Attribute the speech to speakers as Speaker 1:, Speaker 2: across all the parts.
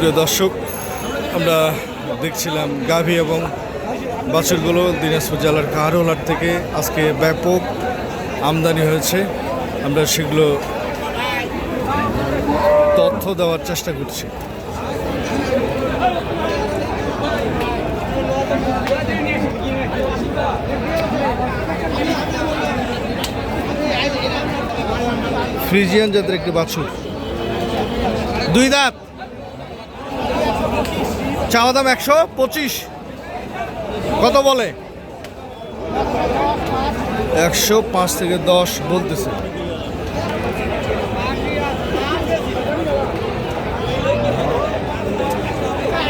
Speaker 1: সুপ্রিয় দর্শক, আমরা দেখছিলাম গাভী এবং বাছুরগুলো দিনাজপুর জেলার কাহারোলহাট থেকে আজকে ব্যাপক আমদানি হয়েছে। আমরা সেগুলো তথ্য দেওয়ার চেষ্টা করছি। ফ্রিজিয়ান জাতের একটি বাছুর, 2 দাঁত, চাওয়া দাম 125। কত বলে? 105 থেকে 10 বলতেছে।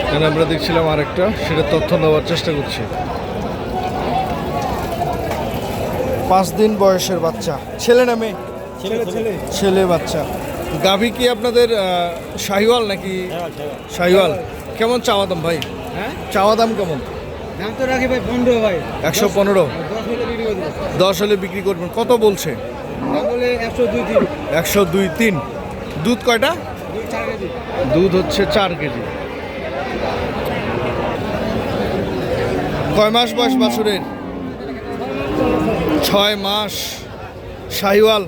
Speaker 1: এখানে আমরা দেখছিলাম আরেকটা, সেটা তথ্য নেওয়ার চেষ্টা করছি। 5 দিন বয়সের বাচ্চা, ছেলে না মেয়ে? ছেলে বাচ্চা। গাভী কি আপনাদের শাহিওয়াল নাকি? শাহিওয়াল। কেমন চাওয়া দাম ভাই? চাওয়া দাম কেমন?
Speaker 2: দাম তো রাখি ভাই 15 ভাই।
Speaker 1: 115। 10 হলে বিক্রি করবেন। কত বলছে?
Speaker 2: বলে 102
Speaker 1: 102-3। দুধ কয়টা?
Speaker 2: 4 কেজি।
Speaker 1: দুধ হচ্ছে 4 কেজি। কয় মাস বয়স বাছুরের? 6 মাস। শাহিওয়াল।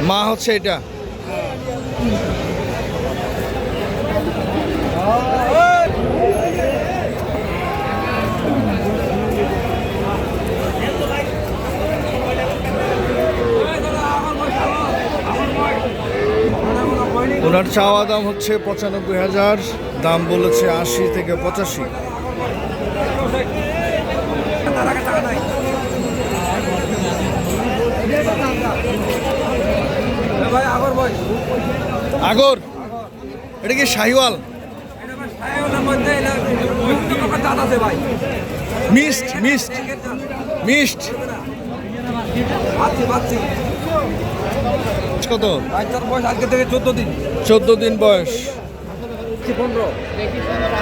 Speaker 1: মা হচ্ছে এটা। ওনার চাওয়া দাম হচ্ছে 95,000, দাম বলেছে 80 থেকে 85। আগর, এটা কি শাহিওয়াল? Mist mist mist. কত?
Speaker 2: আজকে থেকে 14 দিন।
Speaker 1: 14 দিন বয়স।
Speaker 2: 15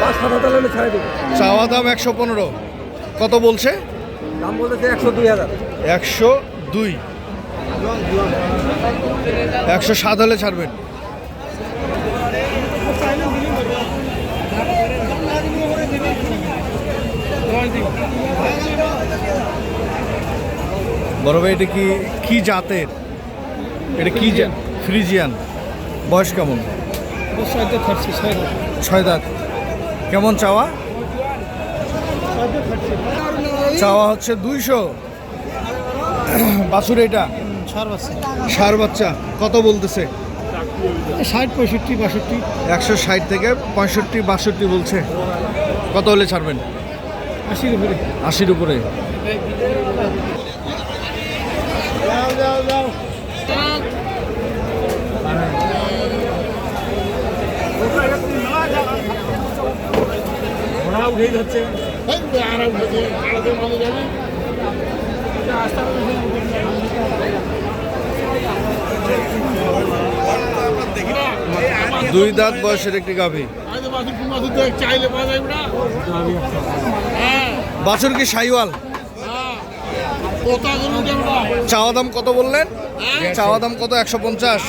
Speaker 2: 5-7 হলে ছাড়ে দেব।
Speaker 1: চাওয়া দাম 115। কত বলছে?
Speaker 2: দাম বলতেছে 102,000।
Speaker 1: 102। 107 হলে ছাড়বেন। বড় ভাই, এটা কি জাতের? এটা কি জাত? ফ্রিজিয়ান। বয়স কেমন? 6 দাঁত। কেমন চাওয়া? চাওয়া হচ্ছে 200। বাছুর এটা ষাঁড় বাচ্চা। কত বলতেছে?
Speaker 2: 60 65 62।
Speaker 1: 160 থেকে 65 62 বলছে। কত হলে ছাড়বেন?
Speaker 2: 80-র উপরে।
Speaker 1: 80-র উপরে।
Speaker 2: উঠেই যাচ্ছে।
Speaker 1: দুই দাঁত বয়সের একটি গাভী। বাছুর কি শাহিওয়াল? চাওয়া দাম কত বললেন? চাওয়া দাম কত? 150।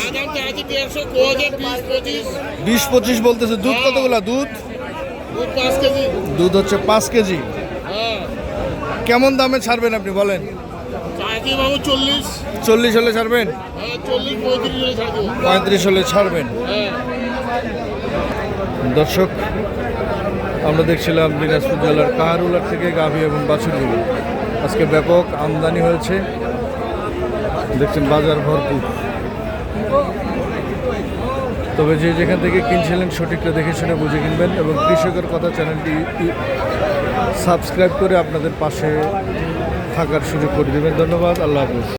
Speaker 1: 20-25 বলতেছে। দুধ কতগুলা? দুধ হচ্ছে 5 কেজি। কেমন দামে ছাড়বেন আপনি বলেন? 40 হলে ছাড়বেন? 35 হলে ছাড়বেন। দর্শক, আমরা দেখছিলাম দিনাজপুর জেলার কাহারোলহাট থেকে গাভী এবং বাছুরগুলো। আজকে ব্যাপক আমদানি হয়েছে, দেখছেন বাজার ভরপুর। তবে যে যেখান থেকে কিনছিলেন সঠিকটা দেখে শুনে বুঝে কিনবেন এবং কৃষকের কথা চ্যানেলটি সাবস্ক্রাইব করে আপনাদের পাশে থাকার সুযোগ করে দেবেন। ধন্যবাদ। আল্লাহ হাফেজ।